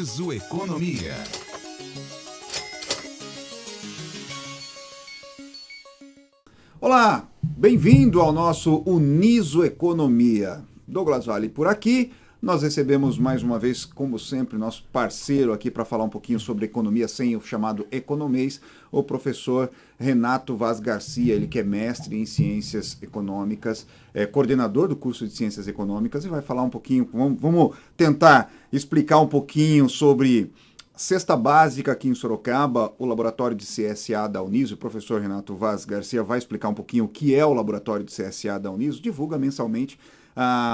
Niso Economia. Olá, bem-vindo ao nosso Niso Economia. Douglas Vale por aqui. Nós recebemos mais uma vez, como sempre, nosso parceiro aqui para falar um pouquinho sobre economia sem o chamado economês, o professor Renato Vaz Garcia, ele que é mestre em ciências econômicas, é coordenador do curso de ciências econômicas e vai falar um pouquinho, vamos tentar explicar um pouquinho sobre cesta básica aqui em Sorocaba, o laboratório de CSA da Uniso. O professor Renato Vaz Garcia vai explicar um pouquinho o que é o laboratório de CSA da Uniso, divulga mensalmente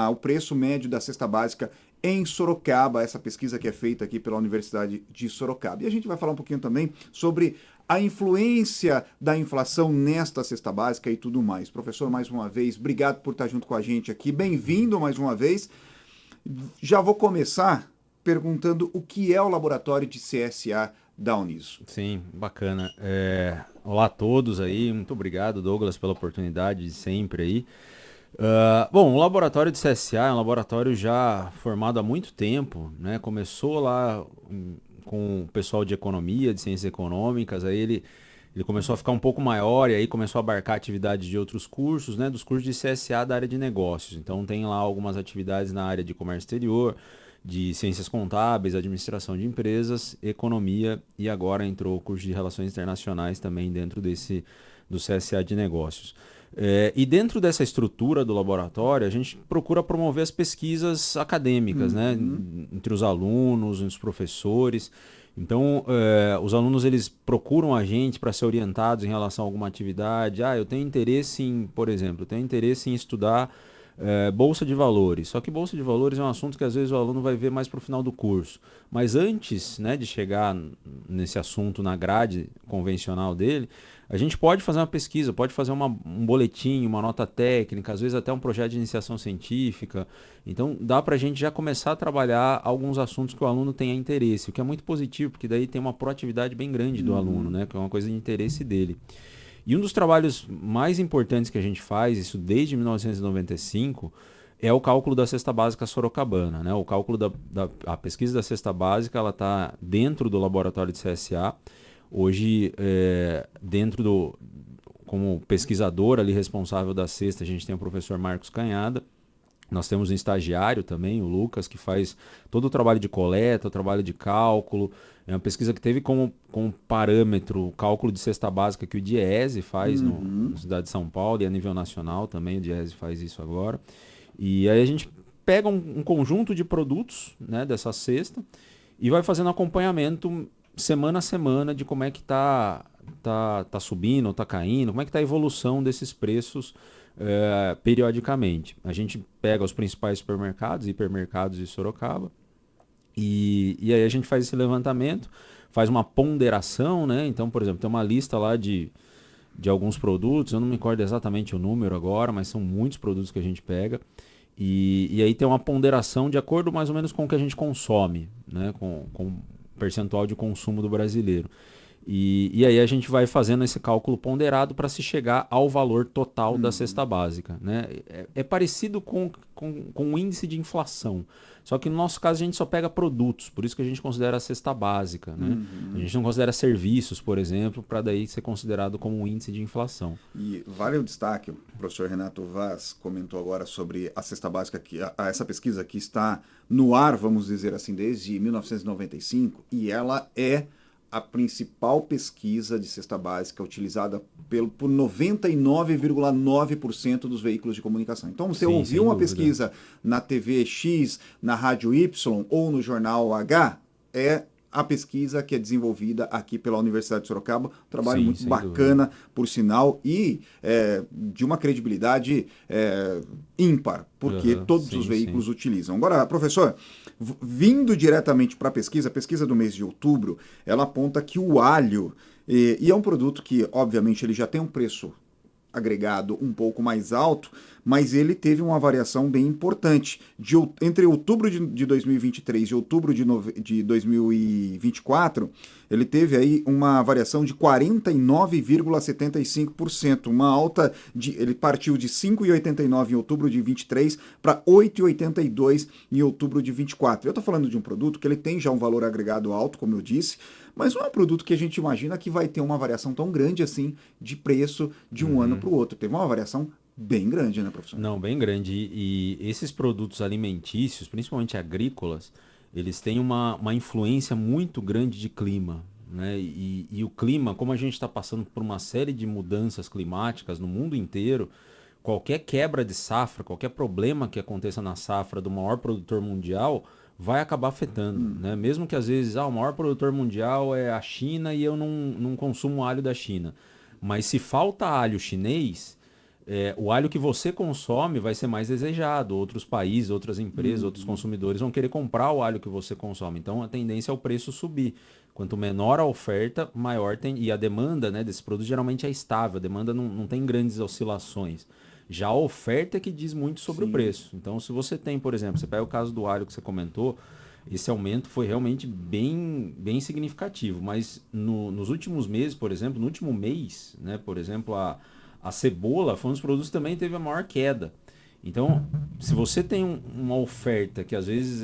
o preço médio da cesta básica em Sorocaba, essa pesquisa que é feita aqui pela Universidade de Sorocaba. E a gente vai falar um pouquinho também sobre a influência da inflação nesta cesta básica e tudo mais. Professor, mais uma vez, obrigado por estar junto com a gente aqui. Bem-vindo mais uma vez. Já vou começar perguntando o que é o laboratório de CSA da Uniso. Sim, bacana. Olá a todos aí, muito obrigado, Douglas, pela oportunidade de sempre aí. Bom, o laboratório de CSA é um laboratório já formado há muito tempo, né? Começou lá com o pessoal de economia, de ciências econômicas, aí ele começou a ficar um pouco maior e aí começou a abarcar atividades de outros cursos, né? Dos cursos de CSA da área de negócios. Então tem lá algumas atividades na área de comércio exterior, de ciências contábeis, administração de empresas, economia e agora entrou o curso de relações internacionais também dentro do CSA de negócios. E dentro dessa estrutura do laboratório, a gente procura promover as pesquisas acadêmicas, né? Entre os alunos, entre os professores. Então, os alunos eles procuram a gente para ser orientados em relação a alguma atividade. Eu tenho interesse em, por exemplo, estudar Bolsa de Valores. Só que Bolsa de Valores é um assunto que às vezes o aluno vai ver mais para o final do curso. Mas antes, né, de chegar nesse assunto na grade convencional dele, a gente pode fazer uma pesquisa, pode fazer um boletim, uma nota técnica, às vezes até um projeto de iniciação científica. Então dá para a gente já começar a trabalhar alguns assuntos que o aluno tenha interesse, o que é muito positivo, porque daí tem uma proatividade bem grande do aluno, né, que é uma coisa de interesse dele. E um dos trabalhos mais importantes que a gente faz, isso desde 1995, é o cálculo da cesta básica sorocabana, né? O cálculo a pesquisa da cesta básica, ela está dentro do laboratório de CSA. Hoje, como pesquisador ali responsável da cesta, a gente tem o professor Marcos Canhada. Nós temos um estagiário também, o Lucas, que faz todo o trabalho de coleta, o trabalho de cálculo. É uma pesquisa que teve como parâmetro o cálculo de cesta básica que o DIEESE faz na cidade de São Paulo e a nível nacional também, o DIEESE faz isso agora. E aí a gente pega um conjunto de produtos, né, dessa cesta e vai fazendo acompanhamento semana a semana de como é que tá subindo ou tá caindo, como é que tá a evolução desses preços periodicamente. A gente pega os principais supermercados e hipermercados de Sorocaba e aí a gente faz esse levantamento, faz uma ponderação, né? Então, por exemplo, tem uma lista lá de alguns produtos, eu não me recordo exatamente o número agora, mas são muitos produtos que a gente pega. E aí tem uma ponderação de acordo mais ou menos com o que a gente consome, né? Com o percentual de consumo do brasileiro. E aí a gente vai fazendo esse cálculo ponderado para se chegar ao valor total da cesta básica, né? É parecido com o índice de inflação. Só que no nosso caso a gente só pega produtos, por isso que a gente considera a cesta básica, né? A gente não considera serviços, por exemplo, para daí ser considerado como um índice de inflação. E vale o destaque, o professor Renato Vaz comentou agora sobre a cesta básica, essa pesquisa que está no ar, vamos dizer assim, desde 1995, e ela é a principal pesquisa de cesta básica utilizada por 99,9% dos veículos de comunicação. Então, você ouviu uma pesquisa na TV X, na Rádio Y ou no Jornal H, é a pesquisa que é desenvolvida aqui pela Universidade de Sorocaba, um trabalho muito bacana, por sinal, e de uma credibilidade ímpar, porque todos os veículos utilizam. Agora, professor, vindo diretamente para a pesquisa do mês de outubro, ela aponta que o alho, e é um produto que, obviamente, ele já tem um preço agregado um pouco mais alto, mas ele teve uma variação bem importante. Entre outubro de 2023 e outubro de 2024, ele teve aí uma variação de 49,75%, uma alta ele partiu de 5,89 em outubro de 23 para 8,82 em outubro de 24. Eu estou falando de um produto que ele tem já um valor agregado alto, como eu disse, mas não é um produto que a gente imagina que vai ter uma variação tão grande assim de preço de um ano para o outro. Teve uma variação bem grande, né, professor? Não, bem grande. E esses produtos alimentícios, principalmente agrícolas, eles têm uma influência muito grande de clima, né? E o clima, como a gente está passando por uma série de mudanças climáticas no mundo inteiro, qualquer quebra de safra, qualquer problema que aconteça na safra do maior produtor mundial vai acabar afetando, né? Mesmo que às vezes o maior produtor mundial é a China e eu não consumo alho da China. Mas se falta alho chinês, o alho que você consome vai ser mais desejado. Outros países, outras empresas, outros consumidores vão querer comprar o alho que você consome. Então a tendência é o preço subir. Quanto menor a oferta, maior tem. E a demanda, né, desse produto geralmente é estável, a demanda não tem grandes oscilações. Já a oferta é que diz muito sobre o preço. Então, se você tem, por exemplo, você pega o caso do alho que você comentou, esse aumento foi realmente bem significativo. Mas nos últimos meses, por exemplo, no último mês, né, por exemplo, a cebola foi um dos produtos que também teve a maior queda. Então, se você tem uma oferta que às vezes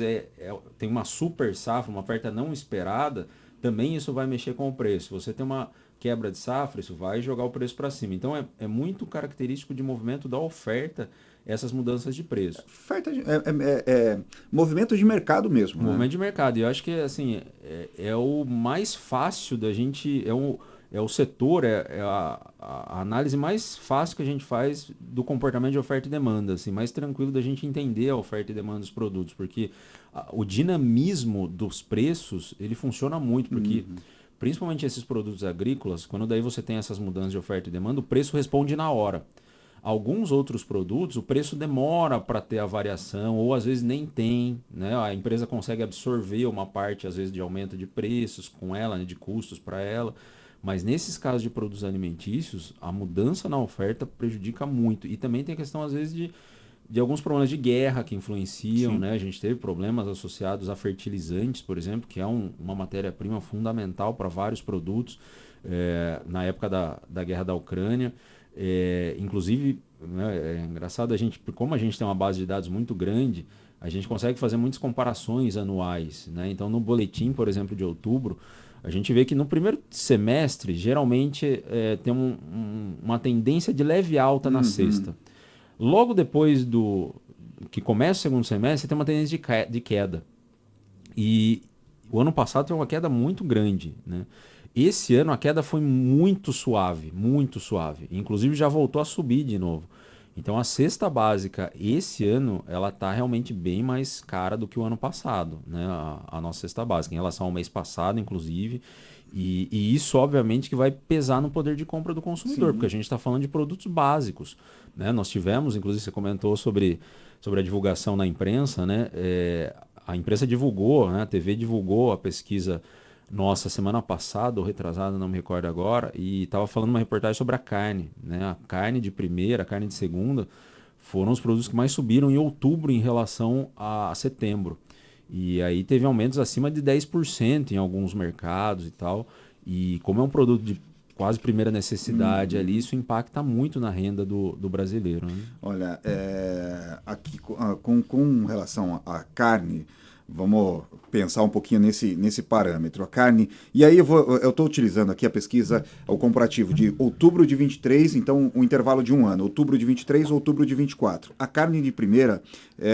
tem uma super safra, uma oferta não esperada, também isso vai mexer com o preço. Se você tem uma quebra de safra, isso vai jogar o preço para cima. Então, é muito característico de movimento da oferta essas mudanças de preço. Movimento de mercado mesmo. Movimento de mercado. E eu acho que assim, é o mais fácil da gente... É o setor, a análise mais fácil que a gente faz do comportamento de oferta e demanda, assim, mais tranquilo da gente entender a oferta e demanda dos produtos, porque o dinamismo dos preços, ele funciona muito, porque principalmente esses produtos agrícolas, quando daí você tem essas mudanças de oferta e demanda, o preço responde na hora. Alguns outros produtos, o preço demora para ter a variação, ou às vezes nem tem, né? A empresa consegue absorver uma parte, às vezes, de aumento de preços com ela, né? De custos para ela. Mas nesses casos de produtos alimentícios, a mudança na oferta prejudica muito. E também tem a questão, às vezes, de alguns problemas de guerra que influenciam, né? A gente teve problemas associados a fertilizantes, por exemplo, que é uma matéria-prima fundamental para vários produtos na época da guerra da Ucrânia. Inclusive, né, é engraçado, como a gente tem uma base de dados muito grande, a gente consegue fazer muitas comparações anuais, né? Então, no boletim, por exemplo, de outubro, a gente vê que no primeiro semestre, geralmente, tem uma tendência de leve alta na sexta. Logo depois que começa o segundo semestre, tem uma tendência de queda. E o ano passado teve uma queda muito grande, né? Esse ano a queda foi muito suave, muito suave. Inclusive já voltou a subir de novo. Então a cesta básica esse ano ela está realmente bem mais cara do que o ano passado, né? A nossa cesta básica em relação ao mês passado, inclusive. E isso obviamente que vai pesar no poder de compra do consumidor, porque a gente está falando de produtos básicos, né? Nós tivemos, inclusive você comentou sobre a divulgação na imprensa, né? A imprensa divulgou, né? A TV divulgou a pesquisa nossa semana passada ou retrasada, não me recordo agora, e estava falando uma reportagem sobre a carne, né? A carne de primeira, a carne de segunda foram os produtos que mais subiram em outubro em relação a setembro. E aí teve aumentos acima de 10% em alguns mercados e tal. E como é um produto de quase primeira necessidade ali, isso impacta muito na renda do brasileiro, né? Olha, aqui com relação à carne, vamos pensar um pouquinho nesse parâmetro. A carne. E aí eu estou utilizando aqui a pesquisa, o comparativo de outubro de 23, então o intervalo de um ano, outubro de 23, outubro de 24. A carne de primeira,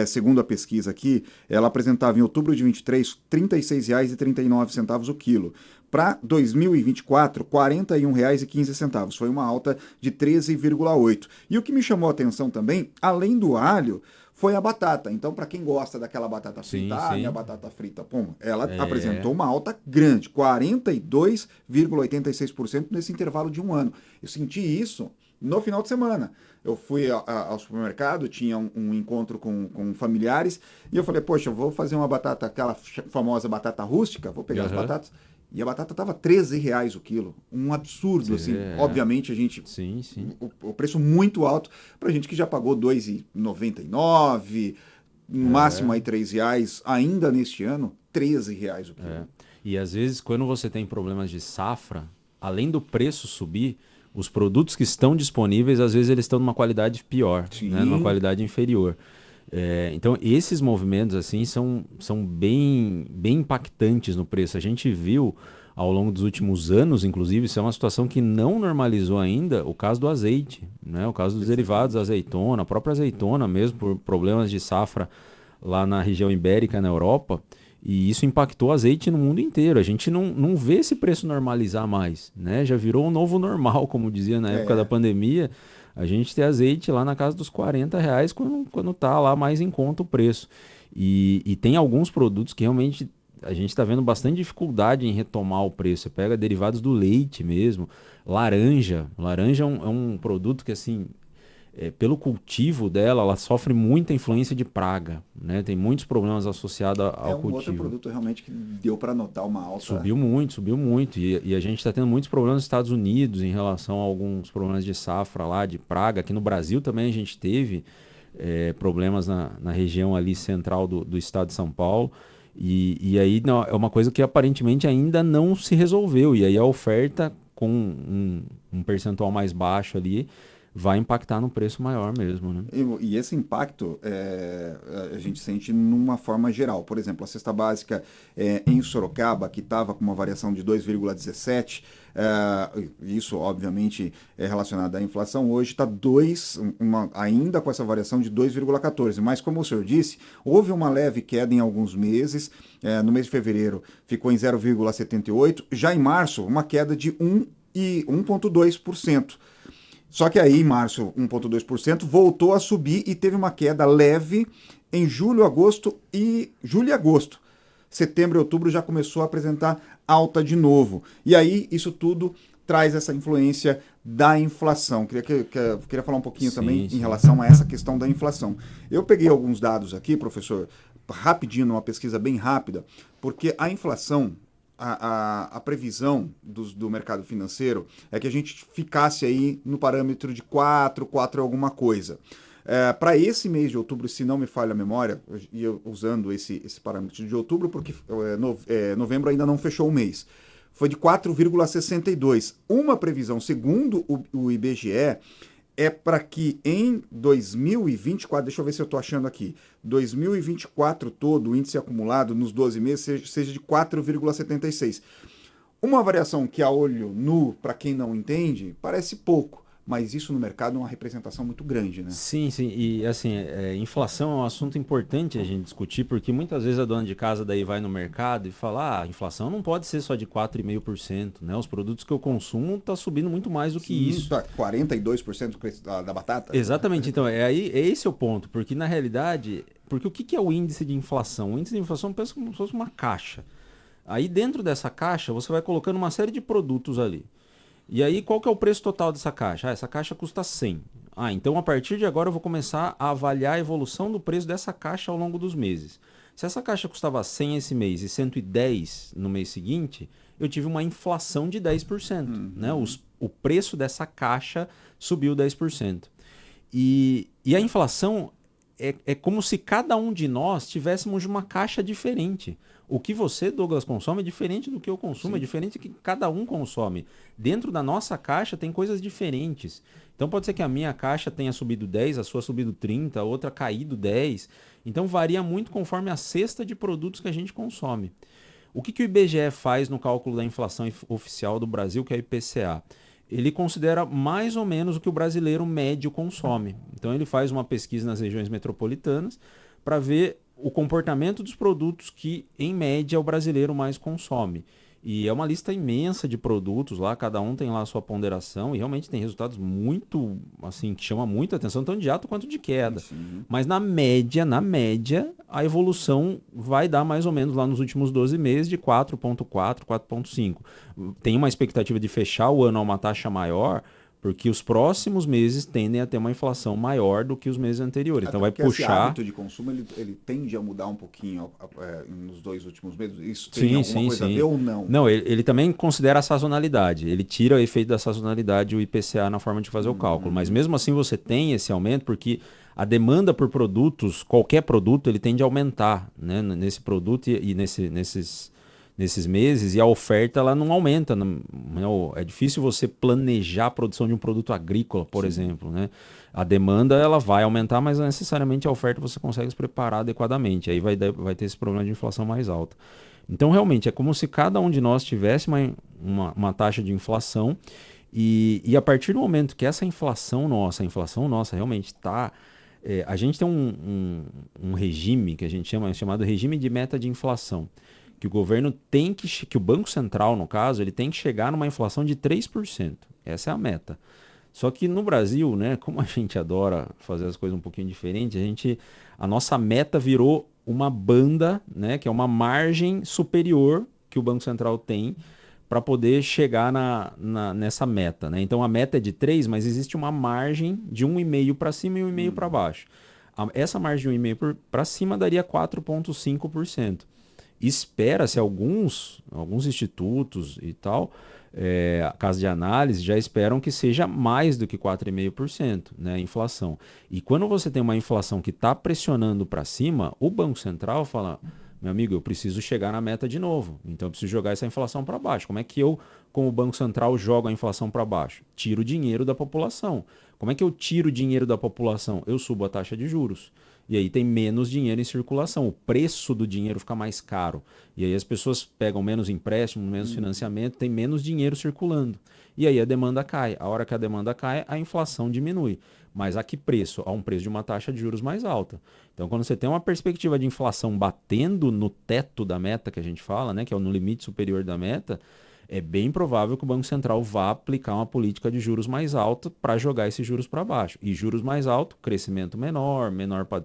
segundo a pesquisa aqui, ela apresentava em outubro de 23 R$ 36,39 o quilo. Para 2024, R$ 41,15. Foi uma alta de 13,8%. E o que me chamou a atenção também, além do alho, foi a batata. Então, para quem gosta daquela batata frita, a batata frita, ela apresentou uma alta grande, 42,86% nesse intervalo de um ano. Eu senti isso no final de semana. Eu fui ao supermercado, tinha um encontro com familiares, e eu falei, poxa, eu vou fazer uma batata, aquela famosa batata rústica, vou pegar as batatas. E a batata estava R$ 13 o quilo. Um absurdo, assim. Obviamente, a gente... Sim, sim. O preço muito alto para gente que já pagou R$ 2,99, no máximo aí R$ 3, ainda neste ano, R$ 13 o quilo. E às vezes, quando você tem problemas de safra, além do preço subir, os produtos que estão disponíveis, às vezes eles estão numa qualidade pior, né? Numa qualidade inferior. Então, esses movimentos assim são bem impactantes no preço. A gente viu ao longo dos últimos anos, inclusive, isso é uma situação que não normalizou ainda, o caso do azeite, né? O caso dos derivados da azeitona, a própria azeitona mesmo, por problemas de safra lá na região ibérica, na Europa, e isso impactou o azeite no mundo inteiro. A gente não vê esse preço normalizar mais, né? Já virou um novo normal, como dizia na época da pandemia. A gente tem azeite lá na casa dos R$ 40 quando tá lá mais em conta o preço. E tem alguns produtos que realmente a gente está vendo bastante dificuldade em retomar o preço. Você pega derivados do leite mesmo, laranja. Laranja é um produto que, assim, pelo cultivo dela, ela sofre muita influência de praga, né? Tem muitos problemas associados ao cultivo. Outro produto realmente que deu para notar uma alta. Subiu muito. E a gente está tendo muitos problemas nos Estados Unidos em relação a alguns problemas de safra lá, de praga. Aqui no Brasil também a gente teve problemas na região ali central do estado de São Paulo. E aí não, é uma coisa que aparentemente ainda não se resolveu. E aí a oferta com um percentual mais baixo ali vai impactar no preço maior mesmo, né? E esse impacto a gente sente numa forma geral. Por exemplo, a cesta básica em Sorocaba, que estava com uma variação de 2,17, isso obviamente é relacionado à inflação, hoje está ainda com essa variação de 2,14. Mas como o senhor disse, houve uma leve queda em alguns meses. No mês de fevereiro ficou em 0,78. Já em março, uma queda de 1,2%. Só que aí, em março, 1,2%, voltou a subir e teve uma queda leve em julho e agosto. Setembro e outubro já começou a apresentar alta de novo. E aí, isso tudo traz essa influência da inflação. Queria falar um pouquinho também em relação a essa questão da inflação. Eu peguei alguns dados aqui, professor, rapidinho, numa pesquisa bem rápida, porque a inflação... A previsão do mercado financeiro é que a gente ficasse aí no parâmetro de 4 alguma coisa. Para esse mês de outubro, se não me falha a memória, e eu usando esse parâmetro de outubro, porque novembro ainda não fechou o mês, foi de 4,62. Uma previsão, segundo o IBGE, é para que em 2024, deixa eu ver se eu estou achando aqui, 2024 todo, o índice acumulado nos 12 meses seja de 4,76. Uma variação que a olho nu, para quem não entende, parece pouco, mas isso no mercado é uma representação muito grande, né? Sim. E assim, inflação é um assunto importante a gente discutir, porque muitas vezes a dona de casa daí vai no mercado e fala, a inflação não pode ser só de 4,5%, né? Os produtos que eu consumo tá subindo muito mais do que isso. Tá 42% da batata? Exatamente, então, esse é o ponto, porque na realidade, porque o que é o índice de inflação? O índice de inflação pensa como se fosse uma caixa. Aí dentro dessa caixa você vai colocando uma série de produtos ali. E aí, qual que é o preço total dessa caixa? Essa caixa custa 100. Então a partir de agora eu vou começar a avaliar a evolução do preço dessa caixa ao longo dos meses. Se essa caixa custava 100 esse mês e 110 no mês seguinte, eu tive uma inflação de 10%. Né? O preço dessa caixa subiu 10%. E a inflação é como se cada um de nós tivéssemos uma caixa diferente. O que você, Douglas, consome é diferente do que eu consumo, é diferente do que cada um consome. Dentro da nossa caixa tem coisas diferentes. Então pode ser que a minha caixa tenha subido 10, a sua subido 30, a outra caído 10. Então varia muito conforme a cesta de produtos que a gente consome. O que o IBGE faz no cálculo da inflação oficial do Brasil, que é o IPCA? Ele considera mais ou menos o que o brasileiro médio consome. Então ele faz uma pesquisa nas regiões metropolitanas para ver o comportamento dos produtos que, em média, o brasileiro mais consome. E é uma lista imensa de produtos lá, cada um tem lá a sua ponderação e realmente tem resultados muito, assim, que chamam muita atenção, tanto de alta quanto de queda. Sim. Mas na média, a evolução vai dar mais ou menos lá nos últimos 12 meses de 4,4, 4,5. Tem uma expectativa de fechar o ano a uma taxa maior, porque os próximos meses tendem a ter uma inflação maior do que os meses anteriores. Então vai Porque esse puxar... hábito de consumo, ele tende a mudar um pouquinho nos 2 últimos meses? Isso tem alguma coisa a ver ou não? Não, ele também considera a sazonalidade. Ele tira o efeito da sazonalidade, o IPCA, na forma de fazer o cálculo. Mas mesmo assim você tem esse aumento porque a demanda por produtos, qualquer produto, ele tende a aumentar, né, nesse produto e nesses meses, e a oferta ela não aumenta. É difícil você planejar a produção de um produto agrícola, por exemplo, né? A demanda ela vai aumentar, mas não necessariamente a oferta você consegue se preparar adequadamente. Aí vai ter esse problema de inflação mais alta. Então, realmente, é como se cada um de nós tivesse uma taxa de inflação e a partir do momento que essa inflação nossa realmente está... a gente tem um regime que a gente chama, chamado regime de meta de inflação, que o governo tem que o Banco Central, no caso, ele tem que chegar numa inflação de 3%. Essa é a meta. Só que no Brasil, né, como a gente adora fazer as coisas um pouquinho diferente, a nossa meta virou uma banda, né, que é uma margem superior que o Banco Central tem para poder chegar nessa meta, né? Então a meta é de 3, mas existe uma margem de 1,5 para cima e 1,5 para baixo. Essa margem de 1,5 para cima daria 4,5%. Espera-se alguns institutos e tal, casas de análise já esperam que seja mais do que 4,5%, né, a inflação. E quando você tem uma inflação que está pressionando para cima, o Banco Central fala: meu amigo, eu preciso chegar na meta de novo, então eu preciso jogar essa inflação para baixo. Como é que eu, como Banco Central, jogo a inflação para baixo? Tiro dinheiro da população. Como é que eu tiro dinheiro da população? Eu subo a taxa de juros. E aí tem menos dinheiro em circulação, o preço do dinheiro fica mais caro. E aí as pessoas pegam menos empréstimo, menos financiamento, tem menos dinheiro circulando. E aí a demanda cai. A hora que a demanda cai, a inflação diminui. Mas a que preço? A um preço de uma taxa de juros mais alta. Então, quando você tem uma perspectiva de inflação batendo no teto da meta que a gente fala, né, que é no limite superior da meta, é bem provável que o Banco Central vá aplicar uma política de juros mais alta para jogar esses juros para baixo. E juros mais altos, crescimento menor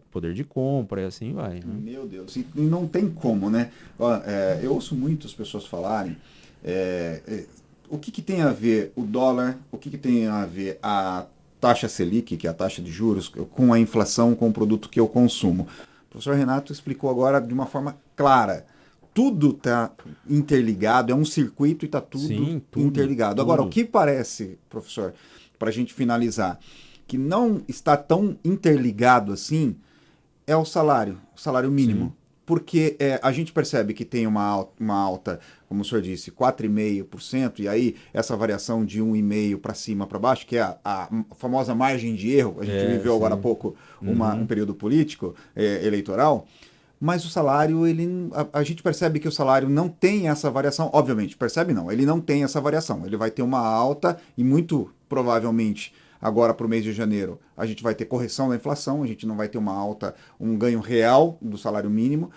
poder de compra e assim vai. Né? Meu Deus, e não tem como, né? Eu ouço muitas pessoas falarem o que tem a ver o dólar, o que tem a ver a taxa Selic, que é a taxa de juros, com a inflação, com o produto que eu consumo. O professor Renato explicou agora de uma forma clara. Tudo está interligado, é um circuito e está tudo interligado. Agora, o que parece, professor, para a gente finalizar, que não está tão interligado assim, é o salário mínimo. Sim. Porque a gente percebe que tem uma alta, como o senhor disse, 4,5%, e aí essa variação de 1,5% para cima, para baixo, que é a famosa margem de erro, a gente viveu agora há pouco um período político, eleitoral. Mas o salário, a gente percebe que o salário não tem essa variação. Obviamente, percebe não, ele não tem essa variação. Ele vai ter uma alta e muito provavelmente agora para o mês de janeiro a gente vai ter correção da inflação, a gente não vai ter uma alta, um ganho real do salário mínimo.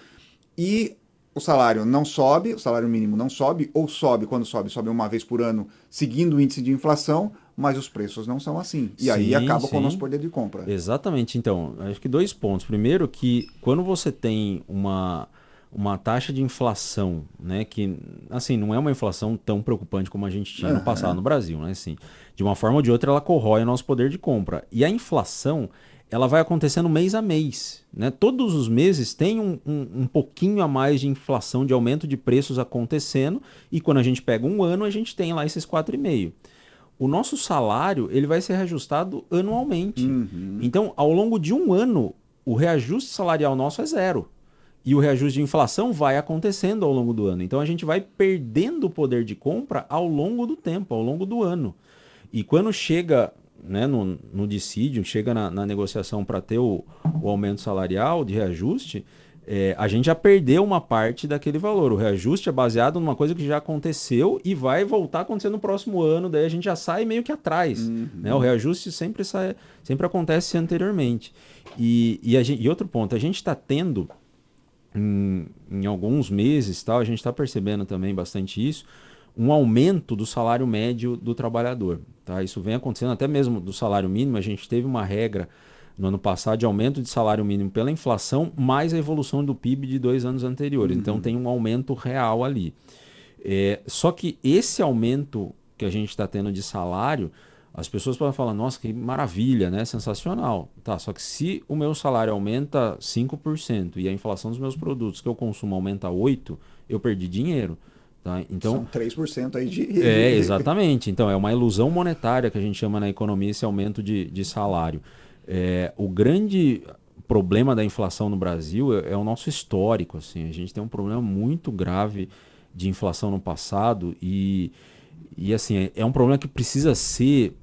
E o salário não sobe, o salário mínimo não sobe, ou sobe, quando sobe uma vez por ano, seguindo o índice de inflação, mas os preços não são assim. E aí acaba com o nosso poder de compra. Exatamente. Então, acho que 2 pontos. Primeiro que quando você tem uma taxa de inflação, né, que assim, não é uma inflação tão preocupante como a gente tinha no passado no Brasil, né? Assim, de uma forma ou de outra ela corrói o nosso poder de compra. E a inflação, ela vai acontecendo mês a mês, né? Todos os meses tem um pouquinho a mais de inflação, de aumento de preços acontecendo, e quando a gente pega um ano, a gente tem lá esses 4,5%. O nosso salário, ele vai ser reajustado anualmente. Então, ao longo de um ano, o reajuste salarial nosso é 0. E o reajuste de inflação vai acontecendo ao longo do ano. Então, a gente vai perdendo o poder de compra ao longo do tempo, ao longo do ano. E quando chega, né, no dissídio, chega na negociação para ter o aumento salarial de reajuste, a gente já perdeu uma parte daquele valor. O reajuste é baseado numa coisa que já aconteceu e vai voltar a acontecer no próximo ano, daí a gente já sai meio que atrás. Né? O reajuste sempre acontece anteriormente. E outro ponto, a gente está tendo, em alguns meses, a gente está percebendo também bastante isso, um aumento do salário médio do trabalhador. Tá? Isso vem acontecendo até mesmo do salário mínimo. A gente teve uma regra no ano passado de aumento de salário mínimo pela inflação, mais a evolução do PIB de 2 anos anteriores. Então tem um aumento real ali. Só que esse aumento que a gente está tendo de salário As pessoas podem falar, nossa, que maravilha, né? Sensacional. Tá, só que se o meu salário aumenta 5% e a inflação dos meus produtos que eu consumo aumenta 8%, eu perdi dinheiro. Tá? Então, São 3% aí de... exatamente. Então, é uma ilusão monetária que a gente chama na economia esse aumento de salário. O grande problema da inflação no Brasil é o nosso histórico. Assim. A gente tem um problema muito grave de inflação no passado e assim, é um problema que precisa ser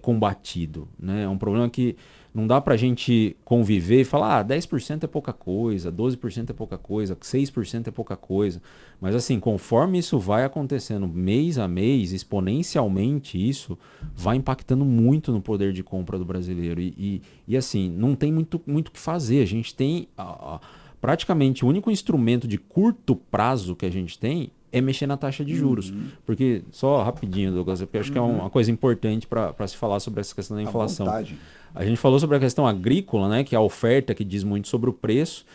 combatido. Né? É um problema que não dá para a gente conviver e falar 10% é pouca coisa, 12% é pouca coisa, 6% é pouca coisa. Mas assim, conforme isso vai acontecendo mês a mês, exponencialmente isso vai impactando muito no poder de compra do brasileiro. E assim, não tem muito o que fazer. A gente tem praticamente o único instrumento de curto prazo que a gente tem é mexer na taxa de juros. Porque, só rapidinho, Douglas, porque eu acho que é uma coisa importante para se falar sobre essa questão da inflação. A gente falou sobre a questão agrícola, né, que é a oferta que diz muito sobre o preço.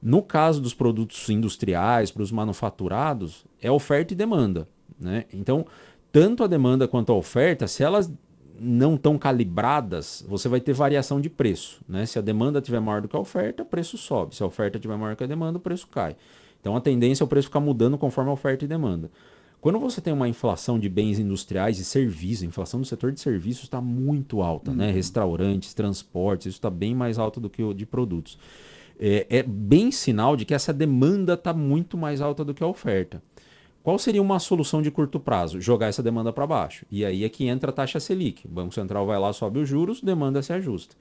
No caso dos produtos industriais, para os manufaturados, é oferta e demanda. Né? Então, tanto a demanda quanto a oferta, se elas não estão calibradas, você vai ter variação de preço. Né? Se a demanda estiver maior do que a oferta, o preço sobe. Se a oferta estiver maior que a demanda, o preço cai. Então a tendência é o preço ficar mudando conforme a oferta e demanda. Quando você tem uma inflação de bens industriais e serviços, a inflação do setor de serviços está muito alta, né? Restaurantes, transportes, isso está bem mais alto do que o de produtos. É bem sinal de que essa demanda está muito mais alta do que a oferta. Qual seria uma solução de curto prazo? Jogar essa demanda para baixo. E aí é que entra a taxa Selic. O Banco Central vai lá, sobe os juros, demanda se ajusta.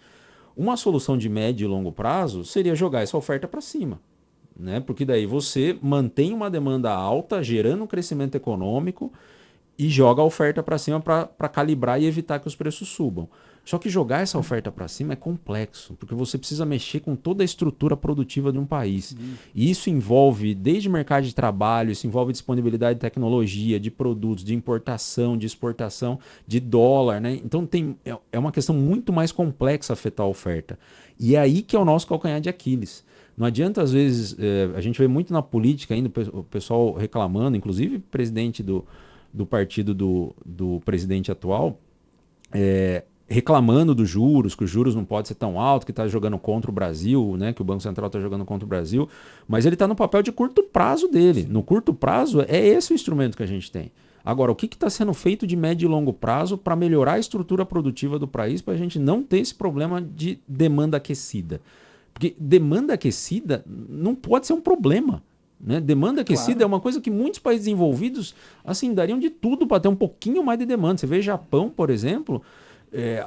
Uma solução de médio e longo prazo seria jogar essa oferta para cima. Né? Porque daí você mantém uma demanda alta, gerando um crescimento econômico e joga a oferta para cima para calibrar e evitar que os preços subam. Só que jogar essa oferta para cima é complexo, porque você precisa mexer com toda a estrutura produtiva de um país. E isso envolve desde mercado de trabalho, isso envolve disponibilidade de tecnologia, de produtos, de importação, de exportação, de dólar. Né? Então é uma questão muito mais complexa afetar a oferta. E é aí que é o nosso calcanhar de Aquiles. Não adianta, às vezes, a gente vê muito na política ainda o pessoal reclamando, inclusive o presidente do partido do presidente atual, reclamando dos juros, que os juros não pode ser tão alto, que está jogando contra o Brasil, né, que o Banco Central está jogando contra o Brasil, mas ele está no papel de curto prazo dele. No curto prazo, é esse o instrumento que a gente tem. Agora, o que está sendo feito de médio e longo prazo para melhorar a estrutura produtiva do país para a gente não ter esse problema de demanda aquecida? Porque demanda aquecida não pode ser um problema. Né? Demanda aquecida é uma coisa que muitos países desenvolvidos assim, dariam de tudo para ter um pouquinho mais de demanda. Você vê Japão, por exemplo,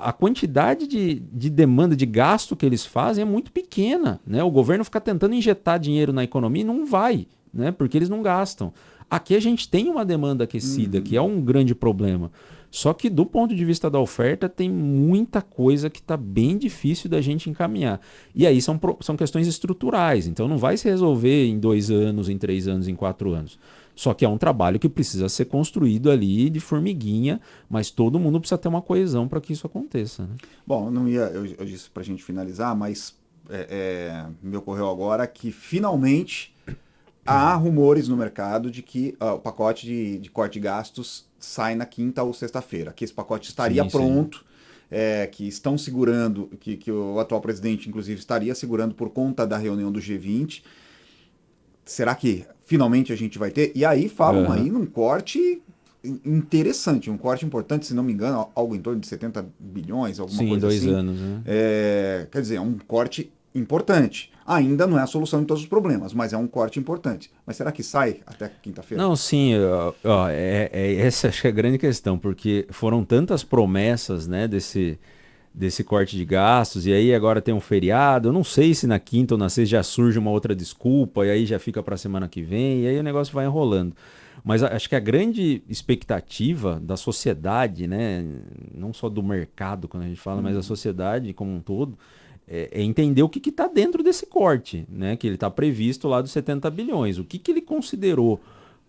a quantidade de demanda, de gasto que eles fazem é muito pequena. Né? O governo fica tentando injetar dinheiro na economia e não vai, né? Porque eles não gastam. Aqui a gente tem uma demanda aquecida, que é um grande problema. Só que do ponto de vista da oferta, tem muita coisa que está bem difícil da gente encaminhar. E aí são questões estruturais. Então não vai se resolver em 2 anos, em 3 anos, em 4 anos. Só que é um trabalho que precisa ser construído ali de formiguinha, mas todo mundo precisa ter uma coesão para que isso aconteça. Né? Bom, eu disse para a gente finalizar, mas me ocorreu agora que finalmente há rumores no mercado de que o pacote de corte de gastos sai na quinta ou sexta-feira, que esse pacote estaria pronto, que estão segurando, que o atual presidente, inclusive, estaria segurando por conta da reunião do G20. Será que finalmente a gente vai ter? E aí falam aí num corte interessante, um corte importante, se não me engano, algo em torno de 70 bilhões, alguma coisa assim. Sim, em 2 anos. Né? Quer dizer, é um corte importante. Ainda não é a solução de todos os problemas, mas é um corte importante. Mas será que sai até quinta-feira? Não, sim. Essa acho que é a grande questão, porque foram tantas promessas, né, desse corte de gastos, e aí agora tem um feriado. Eu não sei se na quinta ou na sexta já surge uma outra desculpa, e aí já fica para a semana que vem, e aí o negócio vai enrolando. Mas acho que a grande expectativa da sociedade, né, não só do mercado, quando a gente fala, mas da sociedade como um todo, é entender o que está dentro desse corte, né? Que ele está previsto lá dos 70 bilhões. O que ele considerou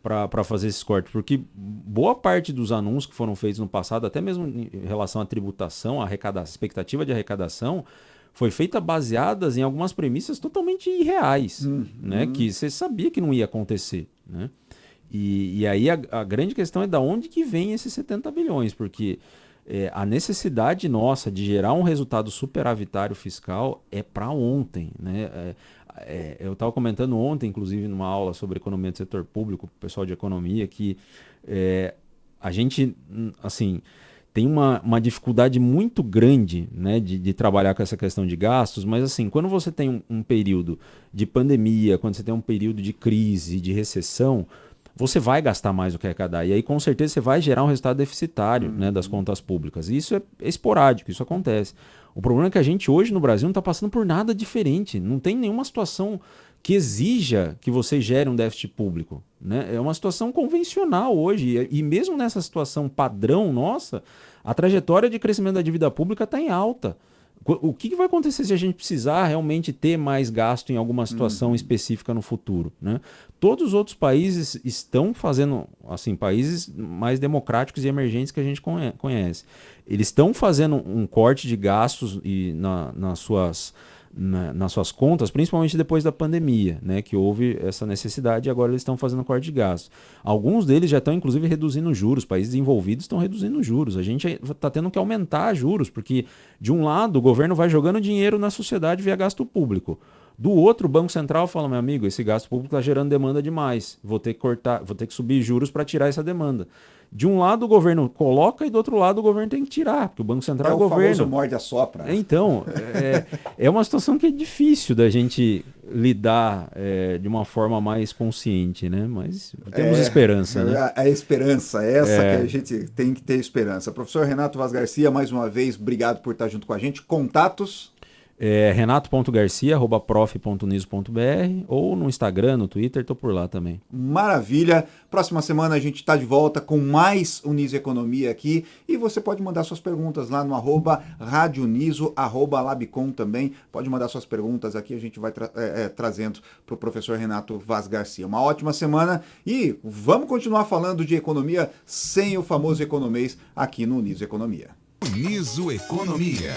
para fazer esse corte? Porque boa parte dos anúncios que foram feitos no passado, até mesmo em relação à tributação, à expectativa de arrecadação, foi feita baseadas em algumas premissas totalmente irreais, né? Que você sabia que não ia acontecer. Né? E aí a grande questão é de onde que vem esses 70 bilhões, porque a necessidade nossa de gerar um resultado superavitário fiscal é para ontem, né? Eu estava comentando ontem, inclusive, numa aula sobre economia do setor público, pessoal de economia, que a gente, assim, tem uma dificuldade muito grande, né, de trabalhar com essa questão de gastos, mas assim, quando você tem um período de pandemia, quando você tem um período de crise, de recessão, você vai gastar mais do que arrecadar. E aí, com certeza, você vai gerar um resultado deficitário, né, das contas públicas. E isso é esporádico, isso acontece. O problema é que a gente hoje no Brasil não está passando por nada diferente. Não tem nenhuma situação que exija que você gere um déficit público, né? É uma situação convencional hoje. E mesmo nessa situação padrão nossa, a trajetória de crescimento da dívida pública está em alta. O que vai acontecer se a gente precisar realmente ter mais gasto em alguma situação específica no futuro, né? Todos os outros países estão fazendo, assim, países mais democráticos e emergentes que a gente conhece. Eles estão fazendo um corte de gastos nas suas contas, principalmente depois da pandemia, né, que houve essa necessidade e agora eles estão fazendo corte de gastos. Alguns deles já estão, inclusive, reduzindo juros. Países envolvidos estão reduzindo juros. A gente está tendo que aumentar juros, porque, de um lado, o governo vai jogando dinheiro na sociedade via gasto público. Do outro, o Banco Central fala, meu amigo, esse gasto público está gerando demanda demais. Vou ter que cortar, vou ter que subir juros para tirar essa demanda. De um lado o governo coloca e do outro lado o governo tem que tirar, porque o Banco Central é o governo. É o famoso morde-a-sopra. Então, é uma situação que é difícil da gente lidar de uma forma mais consciente, né? Mas temos esperança, né? A esperança, que a gente tem que ter esperança. Professor Renato Vaz Garcia, mais uma vez, obrigado por estar junto com a gente. Contatos? renato.garcia@prof.niso.br ou no Instagram, no Twitter, estou por lá também. Maravilha! Próxima semana a gente está de volta com mais Uniso Economia aqui e você pode mandar suas perguntas lá no @radioniso, @labicom também. Pode mandar suas perguntas aqui, a gente vai trazendo para o professor Renato Vaz Garcia. Uma ótima semana e vamos continuar falando de economia sem o famoso economês aqui no Uniso Economia. Uniso Economia.